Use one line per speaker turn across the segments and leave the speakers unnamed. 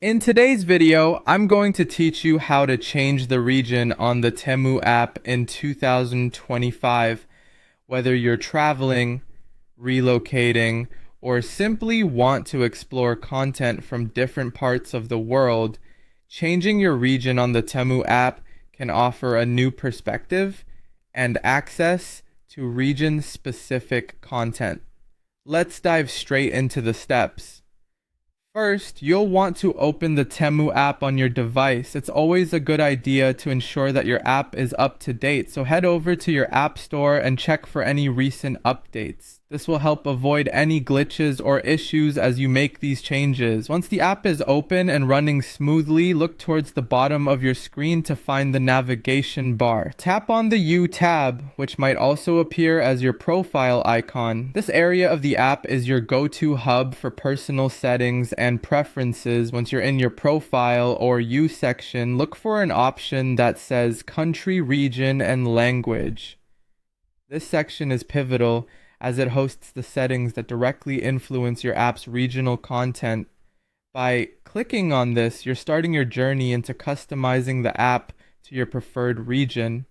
In today's video, I'm going to teach you how to change the region on the Temu app in 2025, whether you're traveling, relocating, or simply want to explore content from different parts of the world. Changing your region on the Temu app can offer a new perspective and access to region-specific content. Let's dive straight into the steps. First, you'll want to open the Temu app on your device. It's always a good idea to ensure that your app is up to date, so head over to your app store and check for any recent updates. This will help avoid any glitches or issues as you make these changes. Once the app is open and running smoothly, look towards the bottom of your screen to find the navigation bar. Tap on the U tab, which might also appear as your profile icon. This area of the app is your go-to hub for personal settings and preferences. Once you're in your profile or U section, look for an option that says country, region, and language. This section is pivotal as it hosts the settings that directly influence your app's regional content. By clicking on this, you're starting your journey into customizing the app to your preferred region.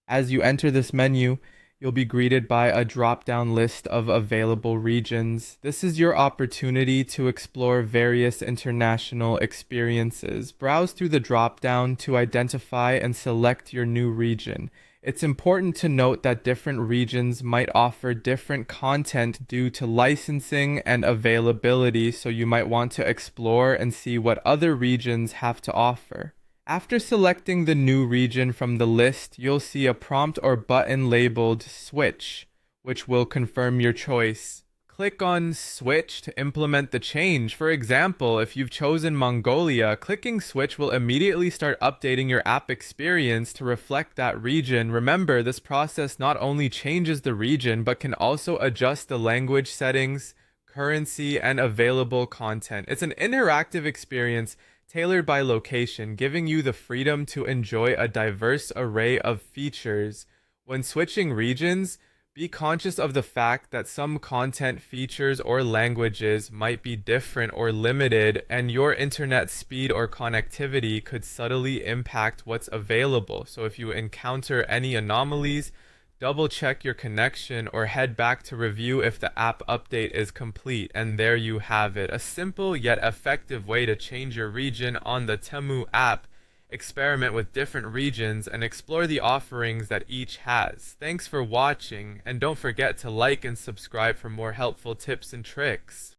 As you enter this menu, you'll be greeted by a drop-down list of available regions. This is your opportunity to explore various international experiences. Browse through the drop-down to identify and select your new region. It's important to note that different regions might offer different content due to licensing and availability, so you might want to explore and see what other regions have to offer. After selecting the new region from the list, you'll see a prompt or button labeled Switch, which will confirm your choice. Click on Switch to implement the change. For example, if you've chosen Mongolia, clicking Switch will immediately start updating your app experience to reflect that region. Remember, this process not only changes the region, but can also adjust the language settings, currency, and available content. It's an interactive experience tailored by location, giving you the freedom to enjoy a diverse array of features. When switching regions, be conscious of the fact that some content features or languages might be different or limited, and your internet speed or connectivity could subtly impact what's available. So if you encounter any anomalies, double check your connection or head back to review if the app update is complete. And there you have it, a simple yet effective way to change your region on the Temu app. Experiment with different regions and explore the offerings that each has. Thanks for watching, and don't forget to like and subscribe for more helpful tips and tricks.